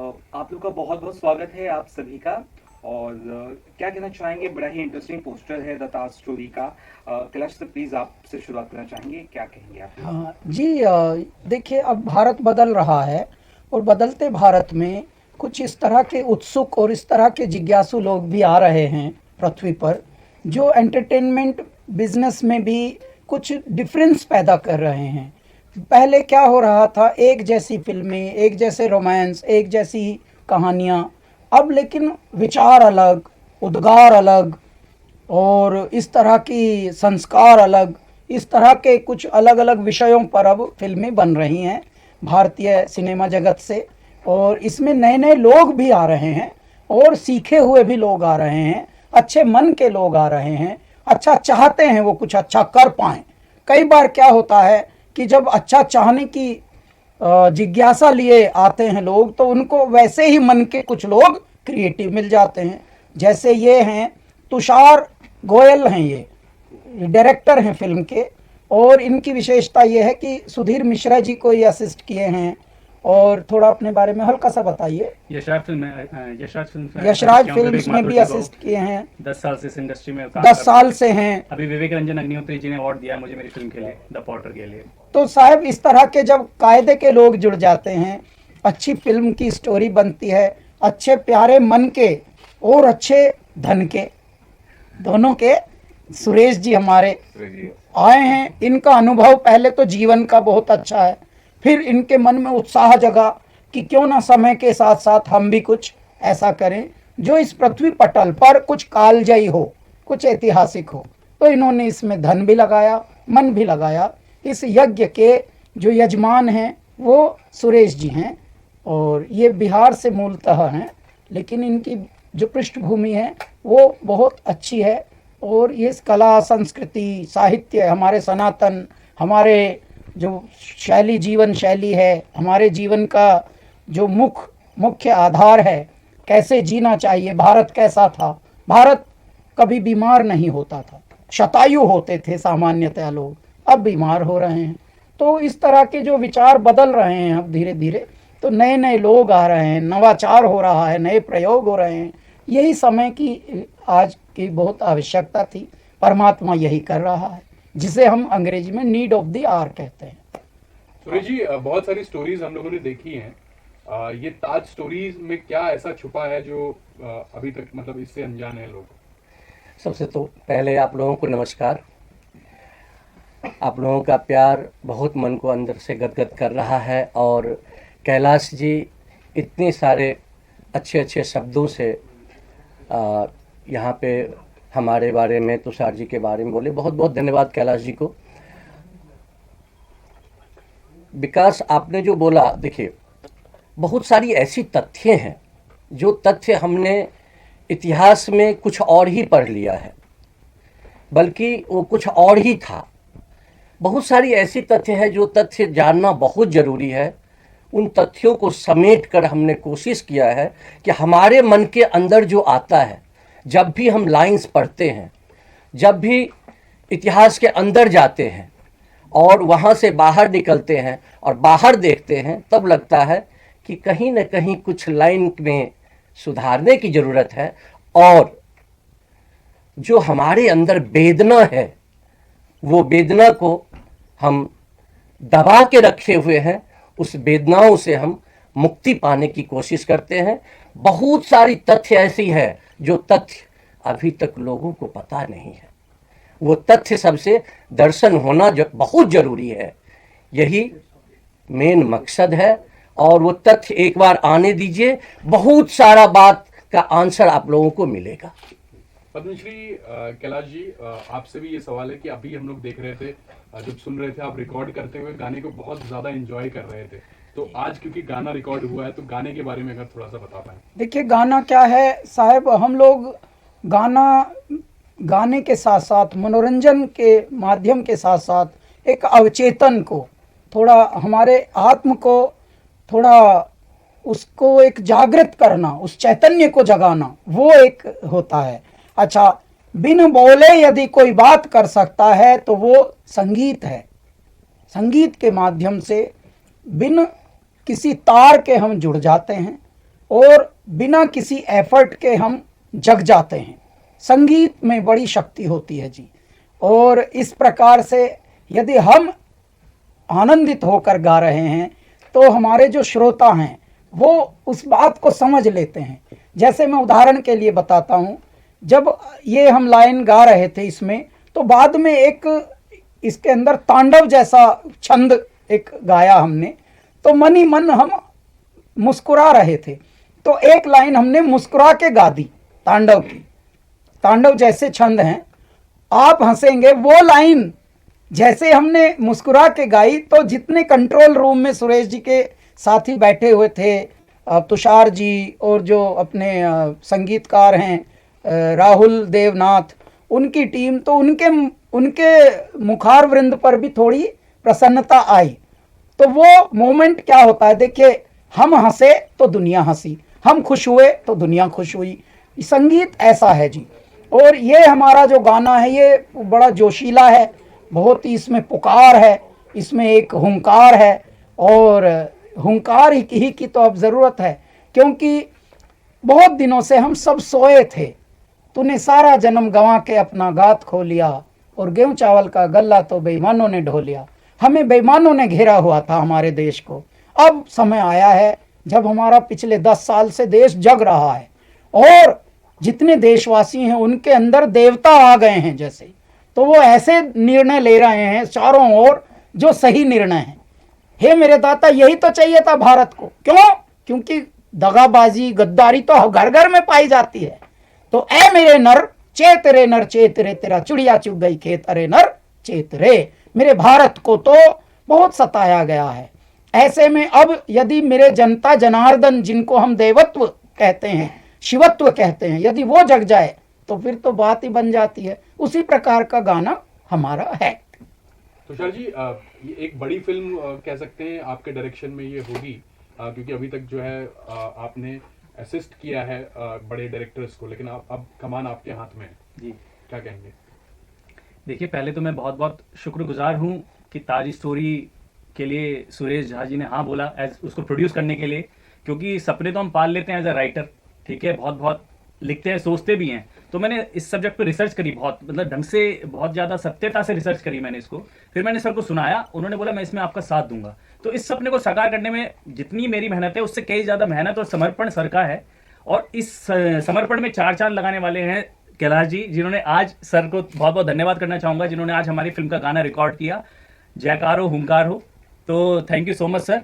आप लोग का बहुत बहुत स्वागत है आप सभी का। और क्या कहना चाहेंगे, बड़ा ही इंटरेस्टिंग पोस्टर है द ताज स्टोरी का। कैलाश सर प्लीज आपसे शुरुआत करना चाहेंगे, क्या कहेंगे आप लोग। हाँ जी। देखिए, अब भारत बदल रहा है और बदलते भारत में कुछ इस तरह के उत्सुक और इस तरह के जिज्ञासु लोग भी आ रहे हैं पृथ्वी पर, जो एंटरटेनमेंट बिजनेस में भी कुछ डिफरेंस पैदा कर रहे हैं। पहले क्या हो रहा था, एक जैसी फिल्में, एक जैसे रोमांस, एक जैसी कहानियाँ। अब लेकिन विचार अलग, उद्गार अलग, और इस तरह की संस्कार अलग, इस तरह के कुछ अलग अलग विषयों पर अब फिल्में बन रही हैं भारतीय सिनेमा जगत से। और इसमें नए नए लोग भी आ रहे हैं और सीखे हुए भी लोग आ रहे हैं, अच्छे मन के लोग आ रहे हैं, अच्छा चाहते हैं वो कुछ अच्छा कर पाएँ। कई बार क्या होता है कि जब अच्छा चाहने की जिज्ञासा लिए आते हैं लोग, तो उनको वैसे ही मन के कुछ लोग क्रिएटिव मिल जाते हैं। जैसे ये हैं तुषार गोयल, हैं ये डायरेक्टर हैं फिल्म के। और इनकी विशेषता ये है कि सुधीर मिश्रा जी को ये असिस्ट किए हैं। और थोड़ा अपने बारे में हल्का सा बताइए। यशराज फिल्म में यशराज फिल्म में असिस्ट यशराज किया हूँ फिल्म्स विवेक में भी माथुर जी को। असिस्ट किए हैं। 10 साल से इस इंडस्ट्री में काम 10 कर रहे साल हैं। से हैं। अभी विवेक रंजन अग्निहोत्री जी ने अवार्ड दिया है मुझे मेरी फिल्म के लिए, द पॉटर के लिए। तो साहब, इस तरह के जब कायदे के लोग जुड़ जाते हैं, अच्छी फिल्म की स्टोरी बनती है, अच्छे प्यारे मन के और अच्छे धन के, दोनों के। सुरेश जी हमारे आए हैं, इनका अनुभव पहले तो जीवन का बहुत अच्छा है, फिर इनके मन में उत्साह जगा कि क्यों ना समय के साथ साथ हम भी कुछ ऐसा करें जो इस पृथ्वी पटल पर कुछ कालजयी हो, कुछ ऐतिहासिक हो। तो इन्होंने इसमें धन भी लगाया, मन भी लगाया। इस यज्ञ के जो यजमान हैं वो सुरेश जी हैं, और ये बिहार से मूलतः हैं, लेकिन इनकी जो पृष्ठभूमि है वो बहुत अच्छी है। और ये कला, संस्कृति, साहित्य, हमारे सनातन, हमारे जो शैली, जीवन शैली है, हमारे जीवन का जो मुख्य आधार है, कैसे जीना चाहिए, भारत कैसा था। भारत कभी बीमार नहीं होता था, शतायु होते थे सामान्यतः लोग, अब बीमार हो रहे हैं। तो इस तरह के जो विचार बदल रहे हैं अब धीरे धीरे, तो नए नए लोग आ रहे हैं, नवाचार हो रहा है, नए प्रयोग हो रहे हैं। यही समय की, आज की बहुत आवश्यकता थी। परमात्मा यही कर रहा है, जिसे हम अंग्रेजी में नीड ऑफ द आवर कहते हैं। सुरेश जी, बहुत सारी स्टोरीज हम लोगों ने देखी हैं। ये ताज स्टोरीज में क्या ऐसा छुपा है जो अभी तक मतलब इससे अनजान है लोग। सबसे तो पहले आप लोगों को नमस्कार। आप लोगों का प्यार बहुत मन को अंदर से गदगद कर रहा है, और कैलाश जी इतने सारे अच्छे अच्छे शब्दों से यहाँ पे हमारे बारे में, तुषार जी के बारे में बोले। बहुत बहुत धन्यवाद कैलाश जी को। विकास, आपने जो बोला, देखिए बहुत सारी ऐसी तथ्य हैं जो तथ्य हमने इतिहास में कुछ और ही पढ़ लिया है, बल्कि वो कुछ और ही था। बहुत सारी ऐसी तथ्य है जो तथ्य जानना बहुत ज़रूरी है। उन तथ्यों को समेट कर हमने कोशिश किया है कि हमारे मन के अंदर जो आता है, जब भी हम लाइंस पढ़ते हैं, जब भी इतिहास के अंदर जाते हैं और वहाँ से बाहर निकलते हैं और बाहर देखते हैं, तब लगता है कि कहीं न कहीं कुछ लाइन में सुधारने की ज़रूरत है। और जो हमारे अंदर वेदना है, वो वेदना को हम दबा के रखे हुए हैं, उस वेदनाओं से हम मुक्ति पाने की कोशिश करते हैं। बहुत सारी तथ्य ऐसी है जो तथ्य अभी तक लोगों को पता नहीं है। वो तथ्य सबसे दर्शन होना बहुत ज़रूरी है। यही मेन मकसद है। और वो तथ्य एक बार आने दीजिए, बहुत सारा बात का आंसर आप लोगों को मिलेगा। पद्मश्री कैलाश जी, आपसे भी ये सवाल है कि अभी हम लोग देख रहे थे, जब सुन रहे थे आप रिकॉर्ड करते हुए गाने को बहुत ज्यादा एंजॉय कर रहे थे, तो आज क्योंकि गाना रिकॉर्ड हुआ है तो गाने के बारे में अगर थोड़ा सा बता पाए। देखिए, गाना क्या है साहब, हम लोग गाने के साथ साथ, मनोरंजन के माध्यम के साथ साथ एक अवचेतन को, थोड़ा हमारे आत्म को, थोड़ा उसको एक जागृत करना, उस चैतन्य को जगाना, वो एक होता है। अच्छा, बिन बोले यदि कोई बात कर सकता है तो वो संगीत है। संगीत के माध्यम से बिन किसी तार के हम जुड़ जाते हैं, और बिना किसी एफर्ट के हम जग जाते हैं। संगीत में बड़ी शक्ति होती है जी, और इस प्रकार से यदि हम आनंदित होकर गा रहे हैं तो हमारे जो श्रोता हैं वो उस बात को समझ लेते हैं। जैसे मैं उदाहरण के लिए बताता हूँ, जब ये हम लाइन गा रहे थे इसमें, तो बाद में एक इसके अंदर तांडव जैसा छंद एक गाया हमने, तो मन ही मन हम मुस्कुरा रहे थे। तो एक लाइन हमने मुस्कुरा के गा दी तांडव की। तांडव जैसे छंद हैं, आप हंसेंगे, वो लाइन जैसे हमने मुस्कुरा के गाई तो जितने कंट्रोल रूम में सुरेश जी के साथी बैठे हुए थे, तुषार जी और जो अपने संगीतकार हैं राहुल देवनाथ, उनकी टीम, तो उनके मुखार वृंद पर भी थोड़ी प्रसन्नता आई। तो वो मोमेंट क्या होता है, देखिए, हम हंसे तो दुनिया हंसी, हम खुश हुए तो दुनिया खुश हुई। संगीत ऐसा है जी। और ये हमारा जो गाना है ये बड़ा जोशीला है, बहुत ही इसमें पुकार है, इसमें एक हुंकार है, और हुंकार ही की तो अब ज़रूरत है, क्योंकि बहुत दिनों से हम सब सोए थे। तूने सारा जन्म गंवा के अपना गात खो लिया, और गेहूं चावल का गल्ला तो बेईमानों ने ढो लिया। हमें बेईमानों ने घेरा हुआ था हमारे देश को। अब समय आया है जब हमारा पिछले 10 साल से देश जग रहा है, और जितने देशवासी हैं उनके अंदर देवता आ गए हैं जैसे, तो वो ऐसे निर्णय ले रहे हैं चारों ओर जो सही निर्णय हैं। हे मेरे दाता, यही तो चाहिए था भारत को। क्यों? क्योंकि दगाबाजी गद्दारी तो घर घर में पाई जाती है। तो ए मेरे नर चेत रे, नर चेत रे, तेरा चिड़िया चुग गई खेत, अरे नर चेत रे। मेरे भारत को तो बहुत सताया गया है। ऐसे में अब यदि मेरे जनता जनार्दन, जिनको हम देवत्व कहते हैं, शिवत्व कहते हैं, यदि वो जग जाए तो फिर तो बात ही बन जाती है। उसी प्रकार का गाना हमारा है। तुषार जी, ये एक बड़ी फिल्म कह सकते हैं आपके डायरेक्शन में ये होगी, क्योंकि अभी तक जो है आपने असिस्ट किया है बड़े डायरेक्टर्स को, लेकिन अब कमान आपके हाथ में है जी। क्या कहेंगे? देखिए, पहले तो मैं बहुत बहुत शुक्रगुजार हूँ कि ताज स्टोरी के लिए सुरेश झा जी ने हाँ बोला एज उसको प्रोड्यूस करने के लिए, क्योंकि सपने तो हम पाल लेते हैं एज अ राइटर, ठीक है, बहुत बहुत लिखते हैं, सोचते भी हैं। तो मैंने इस सब्जेक्ट पे रिसर्च करी, बहुत मतलब ढंग से, बहुत ज़्यादा सत्यता से रिसर्च करी मैंने इसको। फिर मैंने सर को सुनाया, उन्होंने बोला मैं इसमें आपका साथ दूंगा। तो इस सपने को साकार करने में जितनी मेरी मेहनत है उससे कई ज़्यादा मेहनत और समर्पण सर का है। और इस समर्पण में 4 चांद लगाने वाले हैं कैलाश जी, जिन्होंने आज, सर को बहुत बहुत धन्यवाद करना चाहूँगा, जिन्होंने आज हमारी फिल्म का गाना रिकॉर्ड किया। जयकार हो, हुंकार हो। तो thank you so much sir.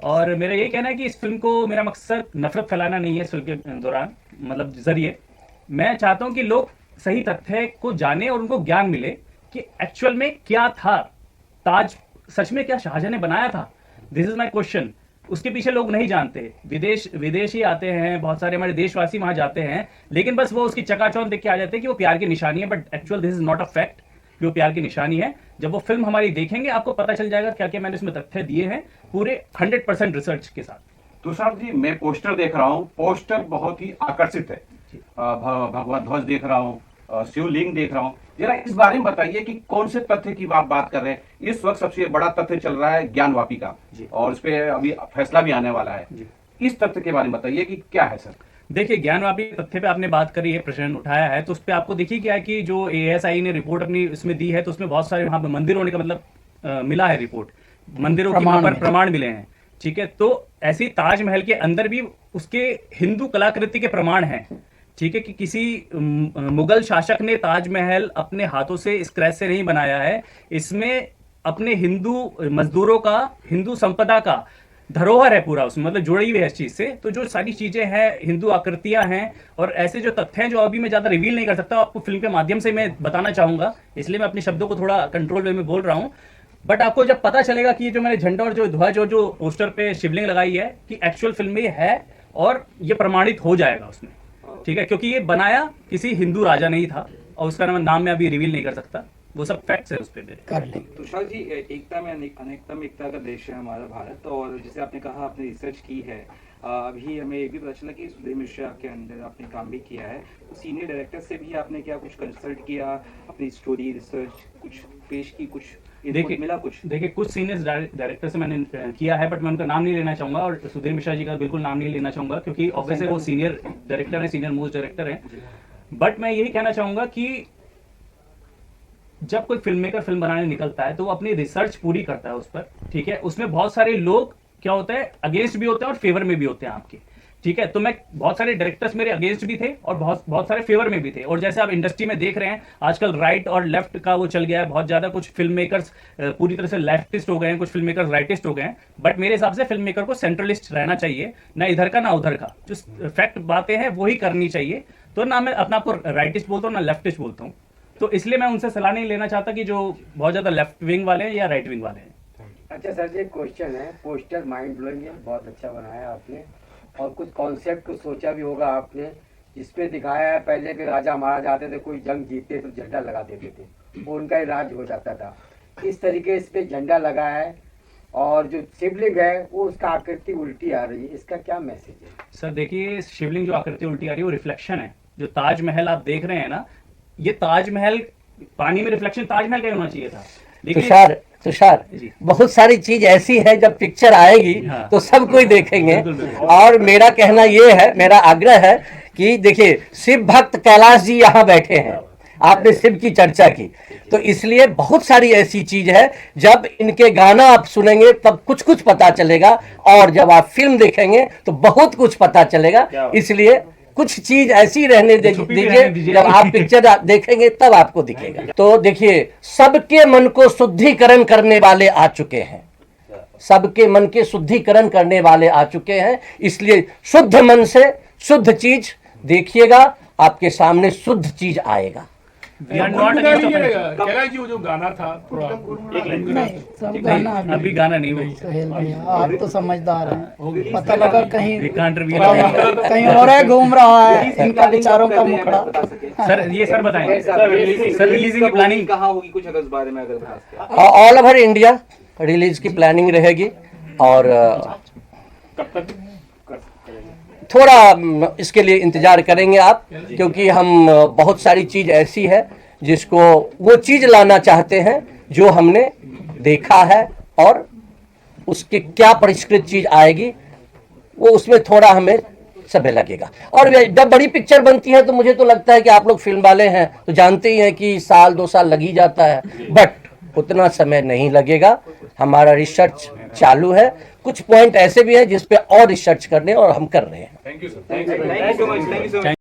और मेरा ये कहना है कि इस फिल्म को, मेरा मकसद नफरत फैलाना नहीं है इस फिल्म के दौरान, मतलब जरिए मैं चाहता हूं कि लोग सही तथ्य को जाने और उनको ज्ञान मिले कि एक्चुअल में क्या था ताज, सच में क्या शाहजहां ने बनाया था। This is my question. उसके पीछे लोग नहीं जानते, विदेशी आते हैं, बहुत सारे हमारे देशवासी वहां जाते हैं, लेकिन बस वो उसकी चकाचौंध देख के आ जाते हैं कि वो प्यार की निशानी है, but actual this is not a fact कि वो प्यार की निशानी है। जब वो फिल्म हमारी देखेंगे आपको पता चल जाएगा क्या क्या मैंने इसमें तथ्य दिए हैं, पूरे 100% रिसर्च के साथ। तुषार जी, मैं पोस्टर देख रहा हूँ, पोस्टर बहुत ही आकर्षित है। भगवत ध्वज देख रहा हूँ, शिवलिंग देख रहा हूँ। जरा इस बारे में बताइए कि कौन से तथ्य की आप बात कर रहे हैं। इस वक्त सबसे बड़ा तथ्य चल रहा है ज्ञानवापी का, और इस पे अभी फैसला भी आने वाला है। इस तथ्य के बारे में बताइए कि क्या है सर। देखिए, ज्ञानवापी तथ्य पे आपने बात करी है, प्रश्न उठाया है, तो उस पर आपको देखिए क्या है कि जो ASI ने रिपोर्ट अपनी उसमें दी है, तो उसमें बहुत सारे वहां पर मंदिर होने का मतलब मिला है, रिपोर्ट मंदिरों के वहां पर प्रमाण मिले हैं, ठीक है। तो ऐसी ताजमहल के अंदर भी उसके हिंदू कलाकृति के प्रमाण हैं, ठीक है, कि किसी मुगल शासक ने ताजमहल अपने हाथों से स्क्रैच से नहीं बनाया है। इसमें अपने हिंदू मजदूरों का, हिंदू संपदा का धरोहर है पूरा, उसमें मतलब जुड़ी हुई है इस चीज से। तो जो सारी चीजें हैं, हिंदू आकृतियां हैं, और ऐसे जो तथ्य हैं जो अभी मैं ज्यादा रिवील नहीं कर सकता, आपको फिल्म के माध्यम से मैं बताना चाहूंगा, इसलिए मैं अपने शब्दों को थोड़ा कंट्रोल वे में बोल रहा हूँ। बट आपको जब पता चलेगा कि ये जो मैंने झंडा और जो ध्वज और जो पोस्टर पे शिवलिंग लगाई है कि एक्चुअल फिल्म में ये है, और ये प्रमाणित हो जाएगा उसमें, ठीक है, क्योंकि ये बनाया किसी हिंदू राजा नहीं था, और उसका नाम मैं अभी रिवील नहीं कर सकता, वो सब फैक्ट्स है उस पे कर ले। तुषार जी, एकता में अनेकता में एकता का देश है हमारा भारत, और जैसे आपने कहा आपने रिसर्च की है, अभी हमें ये भी पता चला कि सुधीर मिश्रा के अंदर आपने काम भी किया है, तो सीनियर डायरेक्टर से भी आपने क्या कुछ कंसल्ट किया, अपनी स्टोरी रिसर्च कुछ पेश की, कुछ इनपुट मिला कुछ? देखिए कुछ सीनियर डायरेक्टर से मैंने किया है, बट मैं उनका नाम नहीं लेना चाहूंगा, और सुधीर मिश्रा जी का बिल्कुल नाम नहीं लेना चाहूंगा, क्योंकि ऑब्वियसली वो सीनियर डायरेक्टर है, सीनियर मोस्ट डायरेक्टर है। बट मैं यही कहना चाहूंगा कि जब कोई फिल्म मेकर फिल्म बनाने निकलता है तो वो अपनी रिसर्च पूरी करता है उस पर, ठीक है। उसमें बहुत सारे लोग क्या होता है, अगेंस्ट भी होते हैं और फेवर में भी होते हैं आपके, ठीक है। तो मैं बहुत सारे डायरेक्टर्स मेरे अगेंस्ट भी थे और बहुत सारे फेवर में भी थे। और जैसे आप इंडस्ट्री में देख रहे हैं आजकल राइट और लेफ्ट का वो चल गया है बहुत ज्यादा। कुछ फिल्म मेकर्स पूरी तरह से लेफ्टिस्ट हो गए हैं, कुछ फिल्म मेकर्स राइटिस्ट हो गए हैं। बट मेरे हिसाब से फिल्म मेकर को सेंट्रलिस्ट रहना चाहिए, ना इधर का ना उधर का। जो फैक्ट बातें हैं वही करनी चाहिए। तो ना मैं अपना आपको राइटिस्ट बोलता हूँ ना लेफ्टिस्ट बोलता हूँ। तो इसलिए मैं उनसे सलाह नहीं लेना चाहता कि जो बहुत ज्यादा लेफ्ट विंग वाले हैं या राइट विंग वाले हैं। अच्छा सर जी, क्वेश्चन है, पोस्टर माइंड ब्लोइंग है, बहुत अच्छा बनाया आपने, और कुछ कॉन्सेप्ट को सोचा भी होगा आपने, जिसपे दिखाया है पहले के राजा महाराज आते थे, कोई जंग जीतते तो झंडा लगा देते थे, वो उनका ही राज हो जाता था। इस तरीके इस पे झंडा लगा है, और जो शिवलिंग है वो उसका आकृति उल्टी आ रही है, इसका क्या मैसेज है? सर देखिए, शिवलिंग जो आकृति उल्टी आ रही है वो रिफ्लेक्शन है। जो ताजमहल आप देख रहे हैं ना, ये ताजमहल पानी में रिफ्लेक्शन ताजमहल का होना चाहिए था। तुषार जी। बहुत सारी चीज ऐसी है, जब पिक्चर आएगी हाँ। तो सब कोई देखेंगे। बिल्कुल, बिल्कुल। और मेरा कहना ये है, मेरा आग्रह है कि देखिए, शिव भक्त कैलाश जी यहाँ बैठे हैं, आपने शिव की चर्चा की, तो इसलिए बहुत सारी ऐसी चीज है, जब इनके गाना आप सुनेंगे तब कुछ कुछ पता चलेगा, और जब आप फिल्म देखेंगे तो बहुत कुछ पता चलेगा। इसलिए कुछ चीज ऐसी रहने दीजिए, जब आप पिक्चर देखेंगे तब आपको दिखेगा। तो देखिए, सबके मन को शुद्धिकरण करने वाले आ चुके हैं, सबके मन के शुद्धिकरण करने वाले आ चुके हैं। इसलिए शुद्ध मन से शुद्ध चीज देखिएगा, आपके सामने शुद्ध चीज आएगा। We are not against offense। Kailash ji, वो जो गाना था थोड़ा नहीं, सब गाना अभी गाना नहीं हुआ। सोहेल भैया, आप तो समझदार हैं, पता लगा कहीं We can't reveal। कहीं और है, घूम रहा है इनका विचारों का मुखड़ा। सर ये सर बताएंगे, सर रिलीजिंग की प्लानिंग कहाँ होगी, कुछ अगर इस बारे में अगर बता सकें। ऑल ओवर इंडिया रिलीज की प्लानिंग रहेगी, और कब तक? थोड़ा इसके लिए इंतजार करेंगे आप, क्योंकि हम बहुत सारी चीज ऐसी है जिसको वो चीज लाना चाहते हैं जो हमने देखा है, और उसके क्या परिष्कृत चीज आएगी वो उसमें थोड़ा हमें समय लगेगा। और जब बड़ी पिक्चर बनती है तो मुझे तो लगता है कि आप लोग फिल्म वाले हैं तो जानते ही हैं कि साल 2 साल लग ही जाता है, बट उतना समय नहीं लगेगा। हमारा रिसर्च चालू है, कुछ पॉइंट ऐसे भी हैं जिस पे और रिसर्च करने और हम कर रहे हैं। Thank you sir. Thank you so much, thank you so much.